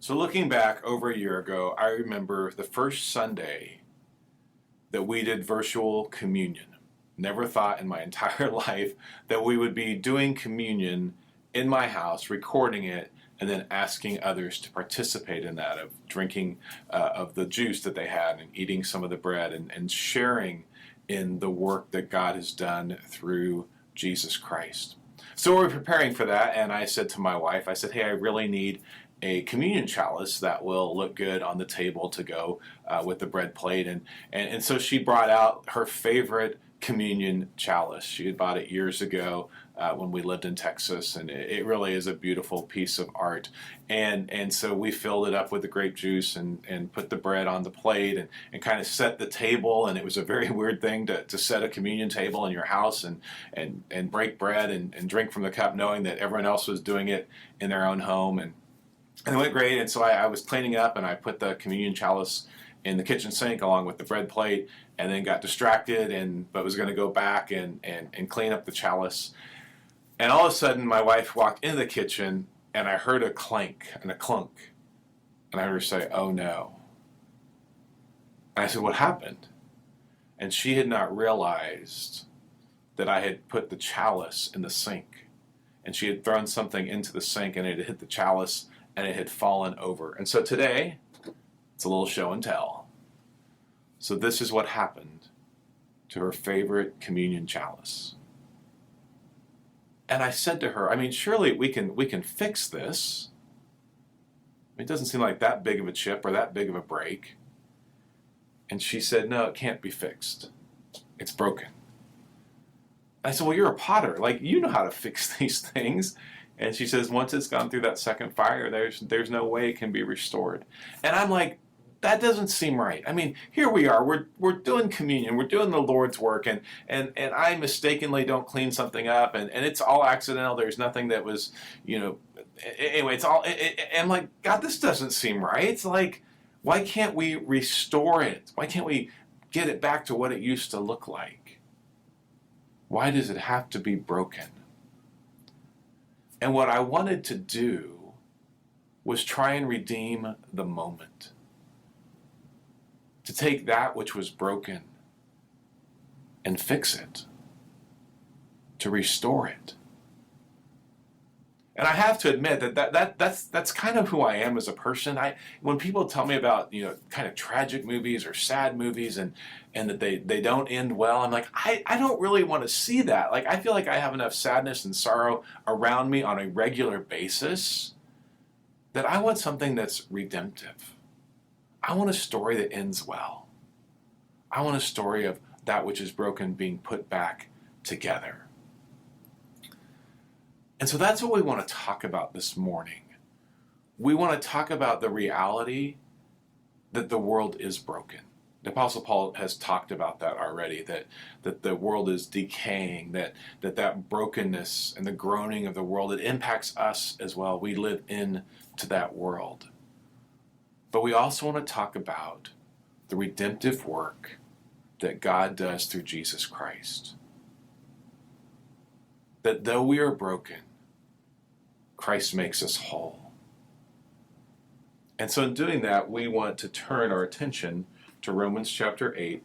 So looking back over a year ago, I remember the first Sunday that we did virtual communion. Never thought in my entire life that we would be doing communion in my house, recording it, and then asking others to participate in that, of drinking of the juice that they had and eating some of the bread and sharing in the work that God has done through Jesus Christ. So we're preparing for that, and I said to my wife, I said, hey, I really need a communion chalice that will look good on the table to go with the bread plate. And so she brought out her favorite communion chalice. She had bought it years ago when we lived in Texas, and it really is a beautiful piece of art. And so we filled it up with the grape juice and put the bread on the plate and kind of set the table. And it was a very weird thing to set a communion table in your house and break bread and drink from the cup, knowing that everyone else was doing it in their own home. And it went great. And so I was cleaning up, and I put the communion chalice in the kitchen sink along with the bread plate, and then got distracted but was going to go back and clean up the chalice. And all of a sudden my wife walked into the kitchen, and I heard a clank and a clunk, and I heard her say, "Oh no." And I said, "What happened?" And she had not realized that I had put the chalice in the sink, and she had thrown something into the sink, and it had hit the chalice and it had fallen over. And so today it's a little show and tell. So this is what happened to her favorite communion chalice. And I said to her, I mean, surely we can fix this. It doesn't seem like that big of a chip or that big of a break. And she said, no, it can't be fixed. It's broken. And I said, well, you're a potter. Like, you know how to fix these things. And she says, once it's gone through that second fire, there's no way it can be restored. And I'm like, that doesn't seem right. I mean, here we are. We're doing communion. We're doing the Lord's work, and I mistakenly don't clean something up, and it's all accidental. There's nothing that was, anyway, it's all. I'm like, God, this doesn't seem right. It's like, why can't we restore it? Why can't we get it back to what it used to look like? Why does it have to be broken? And what I wanted to do was try and redeem the moment. To take that which was broken and fix it. To restore it. And I have to admit that's kind of who I am as a person. When people tell me about kind of tragic movies or sad movies and that they don't end well, I'm like, I don't really want to see that. Like, I feel like I have enough sadness and sorrow around me on a regular basis that I want something that's redemptive. I want a story that ends well. I want a story of that which is broken being put back together. And so that's what we want to talk about this morning. We want to talk about the reality that the world is broken. The Apostle Paul has talked about that already, that the world is decaying, that brokenness and the groaning of the world, it impacts us as well. We live into that world. But we also want to talk about the redemptive work that God does through Jesus Christ. That though we are broken, Christ makes us whole. And so in doing that, we want to turn our attention to Romans chapter 8,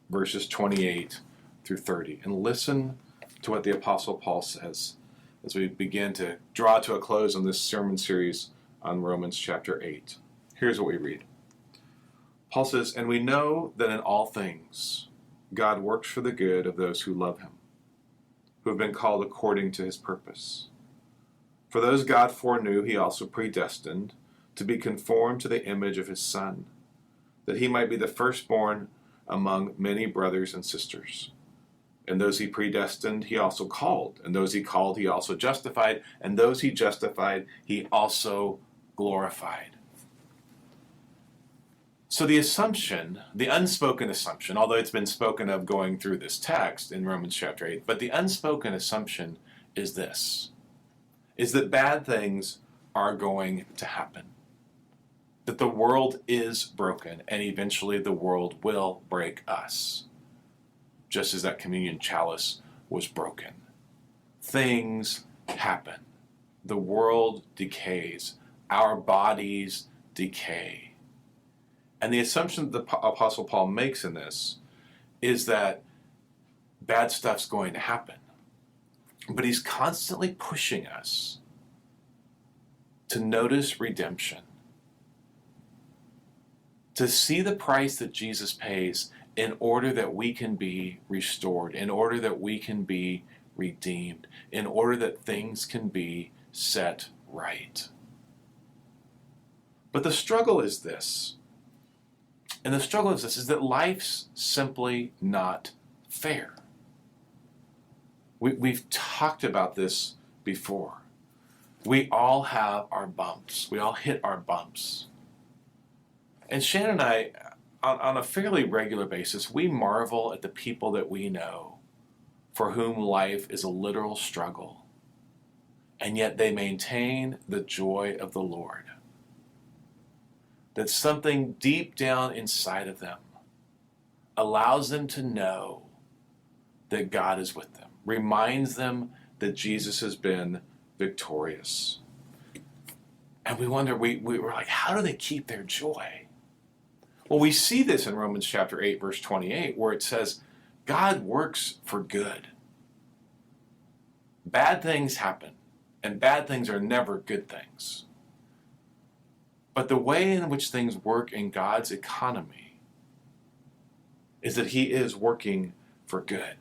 verses 28 through 30, and listen to what the Apostle Paul says as we begin to draw to a close on this sermon series on Romans chapter 8. Here's what we read. Paul says, "And we know that in all things God works for the good of those who love him, who have been called according to his purpose. For those God foreknew, he also predestined to be conformed to the image of his Son, that he might be the firstborn among many brothers and sisters. And those he predestined, he also called. And those he called, he also justified. And those he justified, he also glorified." So the assumption, the unspoken assumption, although it's been spoken of going through this text in Romans chapter 8, but the unspoken assumption is this, is that bad things are going to happen. That the world is broken, and eventually the world will break us, just as that communion chalice was broken. Things happen. The world decays our bodies decay. And the assumption that the Apostle Paul makes in this is that bad stuff's going to happen. But he's constantly pushing us to notice redemption, to see the price that Jesus pays in order that we can be restored, in order that we can be redeemed, in order that things can be set right. But the struggle is this, and the struggle is this, is that life's simply not fair. We've talked about this before. We all have our bumps. We all hit our bumps. And Shannon and I, on a fairly regular basis, we marvel at the people that we know for whom life is a literal struggle, and yet they maintain the joy of the Lord. That something deep down inside of them allows them to know that God is with them, reminds them that Jesus has been victorious. And we wonder, we were like, how do they keep their joy? Well, we see this in Romans chapter 8, verse 28, where it says, God works for good. Bad things happen, and bad things are never good things. But the way in which things work in God's economy is that He is working for good.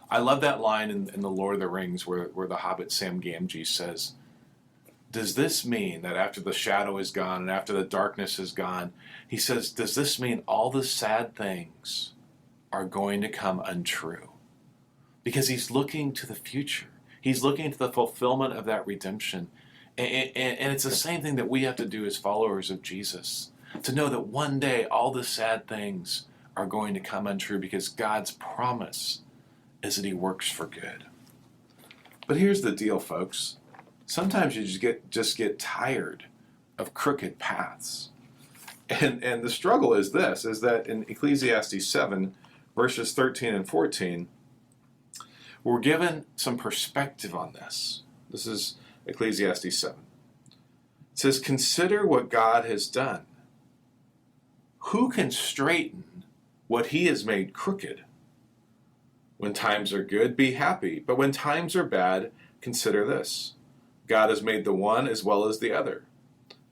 I love that line in The Lord of the Rings where the Hobbit Sam Gamgee says, does this mean that after the shadow is gone and after the darkness is gone, he says, does this mean all the sad things are going to come untrue? Because he's looking to the future. He's looking to the fulfillment of that redemption. And it's the same thing that we have to do as followers of Jesus, to know that one day all the sad things are going to come untrue because God's promise is that He works for good. But here's the deal, folks. Sometimes you just get tired of crooked paths. And the struggle is this, is that in Ecclesiastes 7, verses 13 and 14, we're given some perspective on this. This is Ecclesiastes 7. It says, consider what God has done. Who can straighten what He has made crooked? When times are good, be happy. But when times are bad, consider this. God has made the one as well as the other.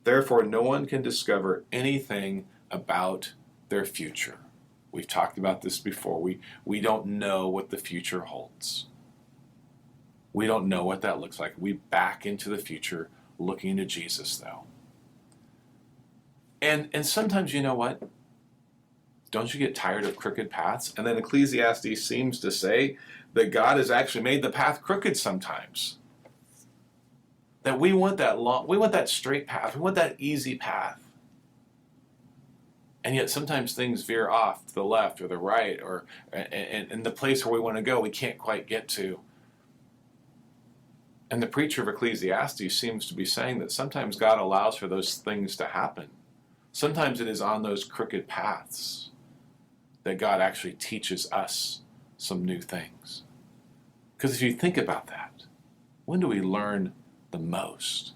Therefore, no one can discover anything about their future. We've talked about this before. We don't know what the future holds. We don't know what that looks like. We back into the future looking to Jesus, though. And sometimes, you know what? Don't you get tired of crooked paths? And then Ecclesiastes seems to say that God has actually made the path crooked sometimes. That we want that straight path. We want that easy path. And yet sometimes things veer off to the left or the right, or and the place where we want to go we can't quite get to. And the preacher of Ecclesiastes seems to be saying that sometimes God allows for those things to happen. Sometimes it is on those crooked paths that God actually teaches us some new things. Because if you think about that, when do we learn the most?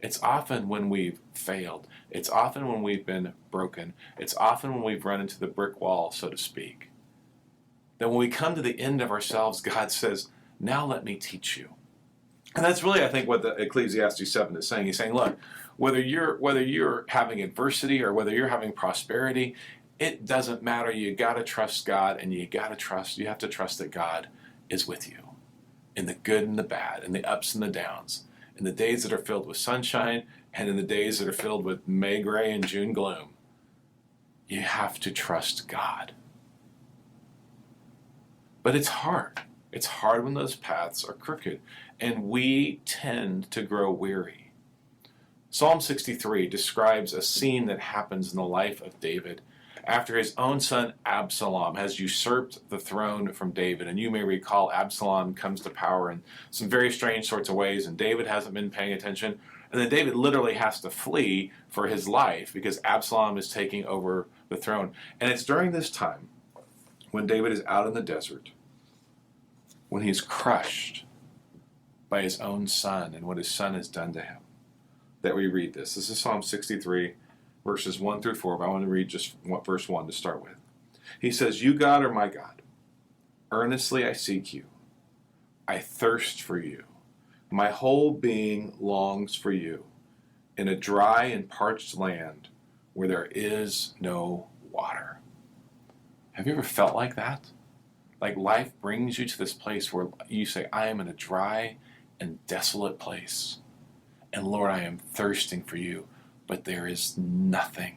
It's often when we've failed. It's often when we've been broken. It's often when we've run into the brick wall, so to speak. That when we come to the end of ourselves, God says, now let me teach you. And that's really, I think, what the Ecclesiastes 7 is saying. He's saying, look, whether you're having adversity or whether you're having prosperity, it doesn't matter. You got to trust God, and you have to trust that God is with you in the good and the bad, in the ups and the downs, in the days that are filled with sunshine and in the days that are filled with May gray and June gloom. You have to trust God. But it's hard. It's hard when those paths are crooked, and we tend to grow weary. Psalm 63 describes a scene that happens in the life of David after his own son Absalom has usurped the throne from David. And you may recall Absalom comes to power in some very strange sorts of ways, and David hasn't been paying attention. And then David literally has to flee for his life because Absalom is taking over the throne. And it's during this time when David is out in the desert, when he's crushed by his own son and what his son has done to him, that we read this. This is Psalm 63, verses 1 through 4, but I want to read just verse 1 to start with. He says, "You, God, are my God. Earnestly I seek you. I thirst for you. My whole being longs for you in a dry and parched land where there is no water." Have you ever felt like that? Like life brings you to this place where you say, I am in a dry and desolate place. And Lord, I am thirsting for you, but there is nothing.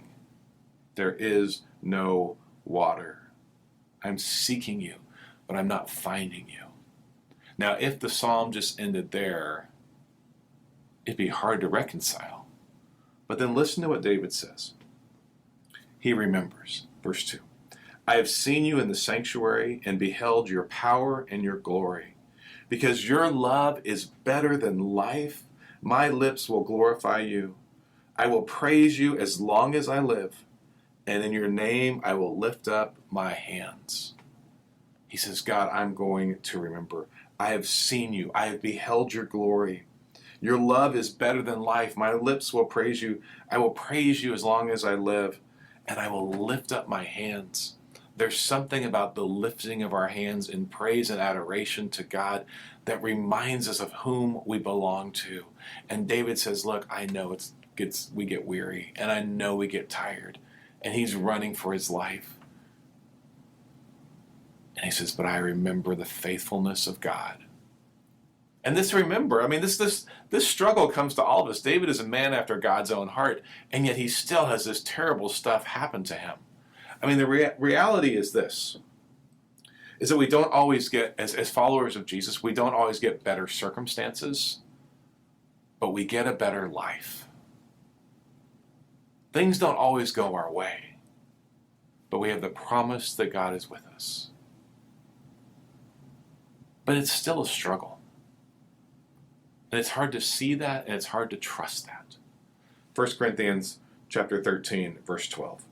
There is no water. I'm seeking you, but I'm not finding you. Now, if the psalm just ended there, it'd be hard to reconcile. But then listen to what David says. He remembers. Verse 2. "I have seen you in the sanctuary and beheld your power and your glory. Because your love is better than life, my lips will glorify you. I will praise you as long as I live, and in your name I will lift up my hands." He says, God, I'm going to remember. I have seen you. I have beheld your glory. Your love is better than life. My lips will praise you. I will praise you as long as I live, and I will lift up my hands. There's something about the lifting of our hands in praise and adoration to God that reminds us of whom we belong to. And David says, look, I know we get weary, and I know we get tired, and he's running for his life. And he says, but I remember the faithfulness of God. And this struggle comes to all of us. David is a man after God's own heart, and yet he still has this terrible stuff happen to him. I mean, the reality is this, is that we don't always get, as followers of Jesus, we don't always get better circumstances, but we get a better life. Things don't always go our way, but we have the promise that God is with us. But it's still a struggle. And it's hard to see that, and it's hard to trust that. 1 Corinthians chapter 13, verse 12.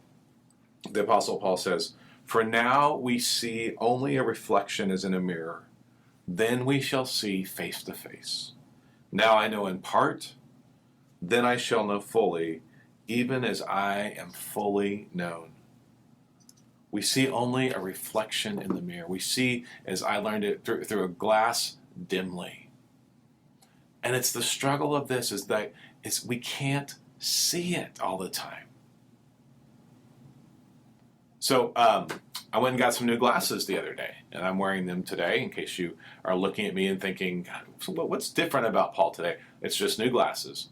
The Apostle Paul says, "For now we see only a reflection as in a mirror. Then we shall see face to face. Now I know in part, then I shall know fully, even as I am fully known." We see only a reflection in the mirror. We see, as I learned it, through a glass dimly. And it's the struggle of this is that we can't see it all the time. So I went and got some new glasses the other day, and I'm wearing them today in case you are looking at me and thinking, what's different about Paul today? It's just new glasses.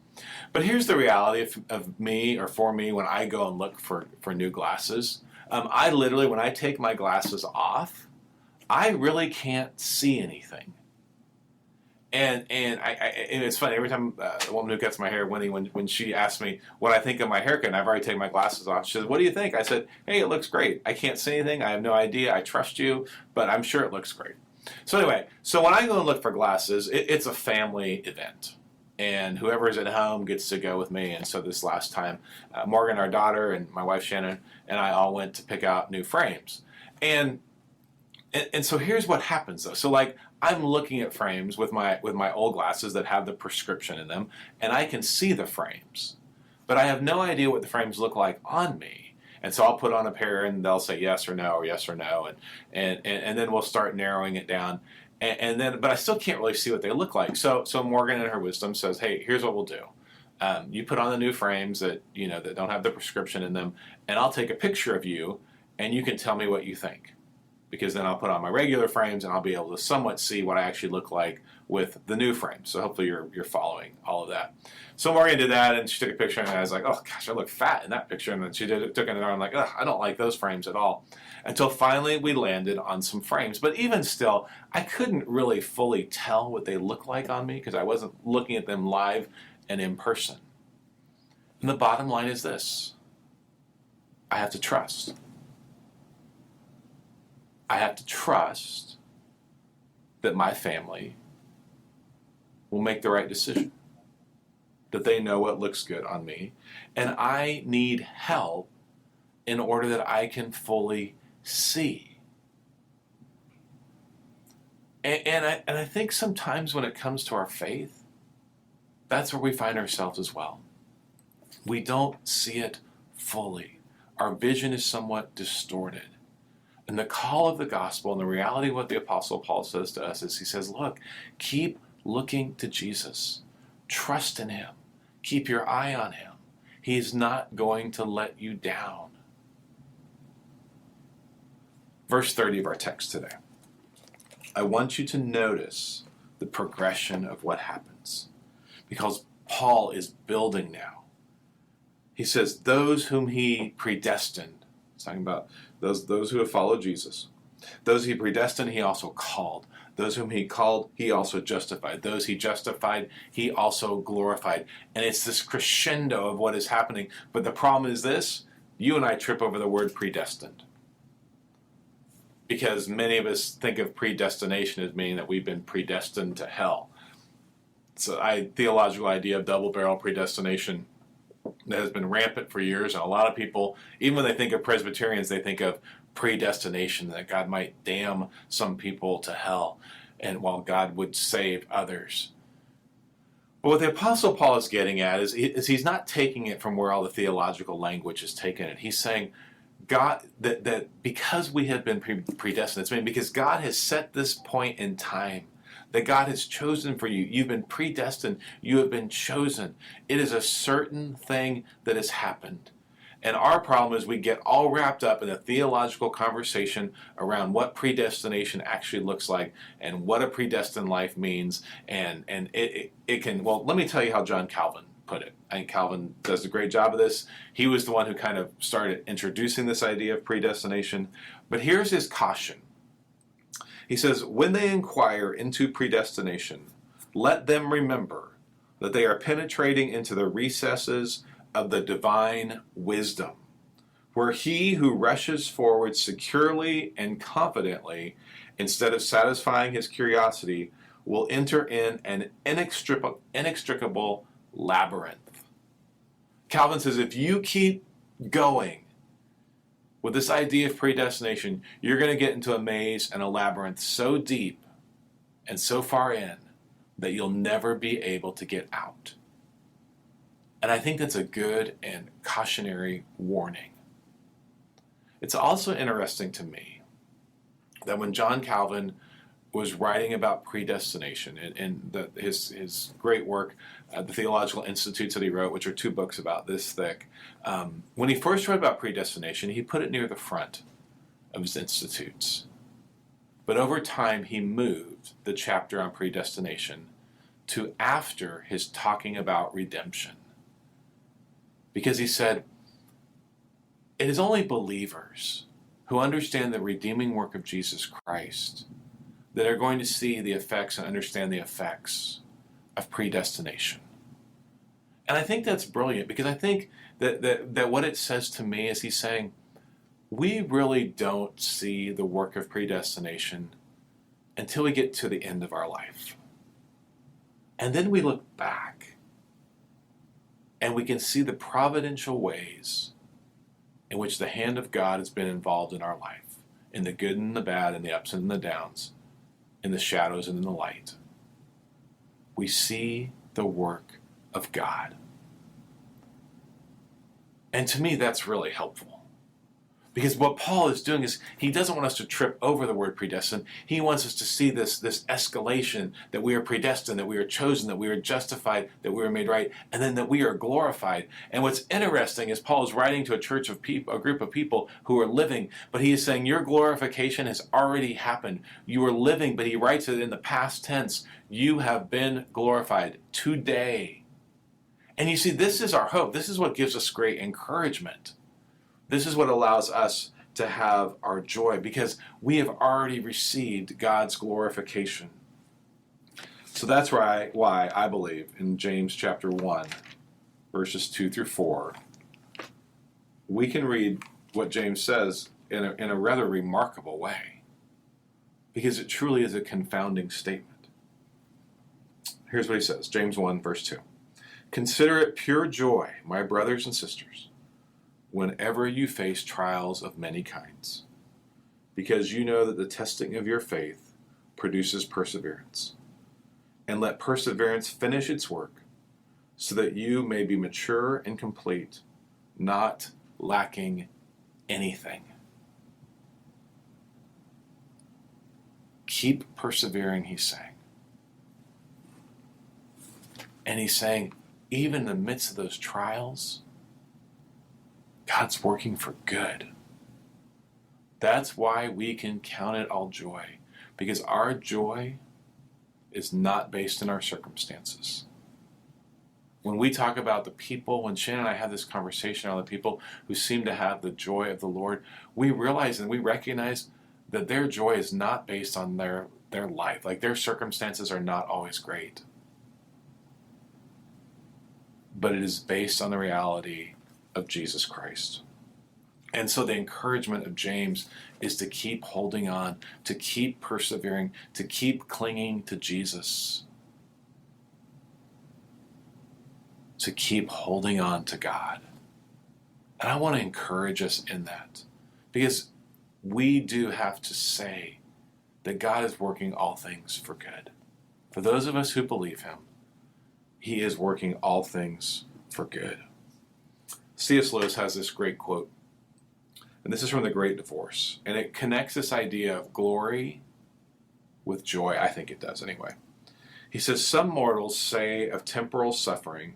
But here's the reality of me, or for me, when I go and look for new glasses. I literally, when I take my glasses off, I really can't see anything. And it's funny, every time the woman who cuts my hair, Winnie, when she asks me what I think of my haircut, and I've already taken my glasses off, she says, "What do you think?" I said, "Hey, it looks great. I can't see anything. I have no idea. I trust you, but I'm sure it looks great." So anyway, so when I go and look for glasses, it's a family event. And whoever's at home gets to go with me. And so this last time, Morgan, our daughter, and my wife Shannon, and I all went to pick out new frames. And so here's what happens though. So like I'm looking at frames with my old glasses that have the prescription in them, and I can see the frames, but I have no idea what the frames look like on me. And so I'll put on a pair, and they'll say yes or no, and then we'll start narrowing it down. And then, but I still can't really see what they look like. So Morgan, in her wisdom, says, "Hey, here's what we'll do. You put on the new frames that that don't have the prescription in them, and I'll take a picture of you, and you can tell me what you think, because then I'll put on my regular frames, and I'll be able to somewhat see what I actually look like with the new frames." So hopefully you're following all of that. So Morgan did that, and she took a picture, and I was like, "Oh gosh, I look fat in that picture." And then she took another, and I'm like, "Ugh, I don't like those frames at all." Until finally we landed on some frames. But even still, I couldn't really fully tell what they look like on me because I wasn't looking at them live and in person. And the bottom line is this: I have to trust. I have to trust that my family will make the right decision, that they know what looks good on me, and I need help in order that I can fully see. And I think sometimes when it comes to our faith, that's where we find ourselves as well. we don't see it fully. Our vision is somewhat distorted. And the call of the gospel and the reality of what the Apostle Paul says to us is he says, look, keep looking to Jesus. Trust in him. Keep your eye on him. He's not going to let you down. Verse 30 of our text today. I want you to notice the progression of what happens. Because Paul is building now. He says, those whom he predestined, he's talking about those who have followed Jesus. Those he predestined, he also called. Those whom he called, he also justified. Those he justified, he also glorified. And it's this crescendo of what is happening. But the problem is this, you and I trip over the word predestined. Because many of us think of predestination as meaning that we've been predestined to hell. It's a theological idea of double-barrel predestination that has been rampant for years. And a lot of people, even when they think of Presbyterians, they think of predestination, that God might damn some people to hell, and while God would save others. But what the Apostle Paul is getting at is he's not taking it from where all the theological language is taking it. He's saying, God, that because we have been predestined, it's because God has set this point in time, that God has chosen for you. You've been predestined. You have been chosen. It is a certain thing that has happened. And our problem is we get all wrapped up in a theological conversation around what predestination actually looks like and what a predestined life means. And it can, well, let me tell you how John Calvin put it. I think Calvin does a great job of this. He was the one who kind of started introducing this idea of predestination. But here's his caution. He says, when they inquire into predestination, let them remember that they are penetrating into the recesses of the divine wisdom, where he who rushes forward securely and confidently, instead of satisfying his curiosity, will enter in an inextricable labyrinth. Calvin says, if you keep going with this idea of predestination, you're going to get into a maze and a labyrinth so deep and so far in that you'll never be able to get out. And I think that's a good and cautionary warning. It's also interesting to me that when John Calvin was writing about predestination and his great work, the Theological Institutes that he wrote, which are 2 books about this thick, when he first wrote about predestination, he put it near the front of his Institutes. But over time, he moved the chapter on predestination to after his talking about redemption. Because he said, it is only believers who understand the redeeming work of Jesus Christ that are going to see the effects and understand the effects of predestination. And I think that's brilliant, because I think that what it says to me is he's saying, we really don't see the work of predestination until we get to the end of our life. And then we look back and we can see the providential ways in which the hand of God has been involved in our life, in the good and the bad, in the ups and the downs, in the shadows and in the light. We see the work of God. And to me, that's really helpful. Because what Paul is doing is he doesn't want us to trip over the word predestined. He wants us to see this escalation, that we are predestined, that we are chosen, that we are justified, that we are made right, and then that we are glorified. And what's interesting is Paul is writing to a church of people, a group of people who are living, but he is saying your glorification has already happened. You are living, but he writes it in the past tense. You have been glorified today. And you see, this is our hope. This is what gives us great encouragement. This is what allows us to have our joy, because we have already received God's glorification. So that's why I believe in James chapter 1, verses 2 through 4, we can read what James says in a rather remarkable way, because it truly is a confounding statement. Here's what he says, James 1, verse 2. Consider it pure joy, my brothers and sisters, whenever you face trials of many kinds, because you know that the testing of your faith produces perseverance. And let perseverance finish its work, so that you may be mature and complete, not lacking anything. Keep persevering, he's saying. And he's saying, even in the midst of those trials, God's working for good. That's why we can count it all joy, because our joy is not based in our circumstances. When we talk about the people, when Shannon and I have this conversation on the people who seem to have the joy of the Lord, we realize and we recognize that their joy is not based on their life. Like, their circumstances are not always great. But it is based on the reality of Jesus Christ. And so the encouragement of James is to keep holding on, to keep persevering, to keep clinging to Jesus, to keep holding on to God. And I want to encourage us in that, because we do have to say that God is working all things for good. For those of us who believe him, he is working all things for good. C.S. Lewis has this great quote, and this is from The Great Divorce, and it connects this idea of glory with joy. I think it does anyway. He says, some mortals say of temporal suffering,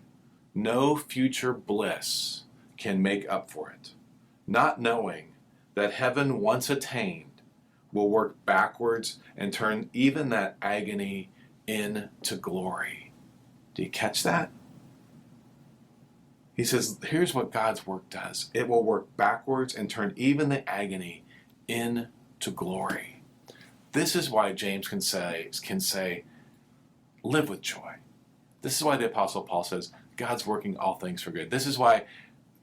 no future bliss can make up for it, not knowing that heaven once attained will work backwards and turn even that agony into glory. Do you catch that? He says, here's what God's work does. It will work backwards and turn even the agony into glory. This is why James can say, live with joy. This is why the Apostle Paul says, God's working all things for good. This is why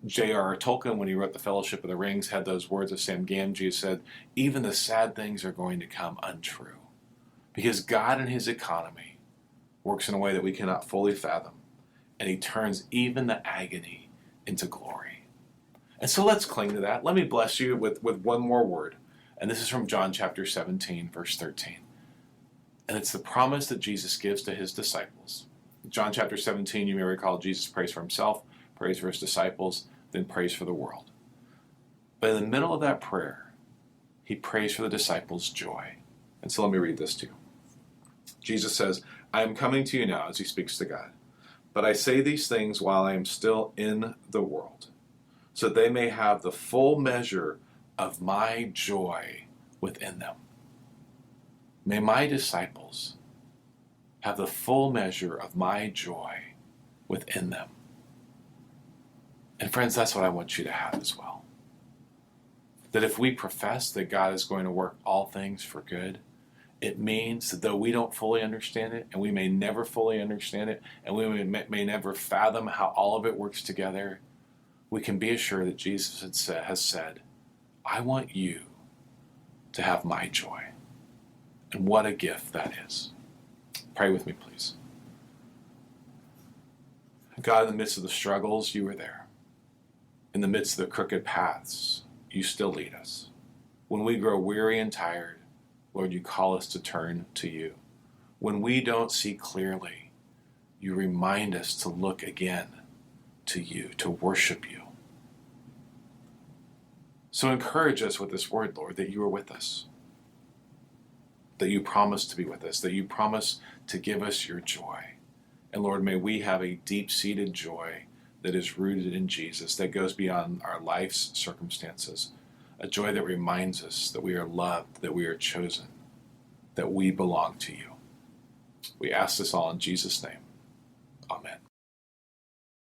J.R.R. Tolkien, when he wrote The Fellowship of the Rings, had those words of Sam Gamgee who said, even the sad things are going to come untrue. Because God in his economy works in a way that we cannot fully fathom. And he turns even the agony into glory. And so let's cling to that. Let me bless you with one more word. And this is from John chapter 17, verse 13. And it's the promise that Jesus gives to his disciples. John chapter 17, you may recall, Jesus prays for himself, prays for his disciples, then prays for the world. But in the middle of that prayer, he prays for the disciples' joy. And so let me read this to you. Jesus says, I am coming to you now, as he speaks to God. But I say these things while I am still in the world, so that they may have the full measure of my joy within them. May my disciples have the full measure of my joy within them. And friends, that's what I want you to have as well. That if we profess that God is going to work all things for good, it means that though we don't fully understand it, and we may never fully understand it, and we may never fathom how all of it works together, we can be assured that Jesus has said, I want you to have my joy. And what a gift that is. Pray with me, please. God, in the midst of the struggles, you are there. In the midst of the crooked paths, you still lead us. When we grow weary and tired, Lord, you call us to turn to you. When we don't see clearly, you remind us to look again to you, to worship you. So encourage us with this word, Lord, that you are with us, that you promise to be with us, that you promise to give us your joy. And Lord, may we have a deep-seated joy that is rooted in Jesus, that goes beyond our life's circumstances, a joy that reminds us that we are loved, that we are chosen, that we belong to you. We ask this all in Jesus' name.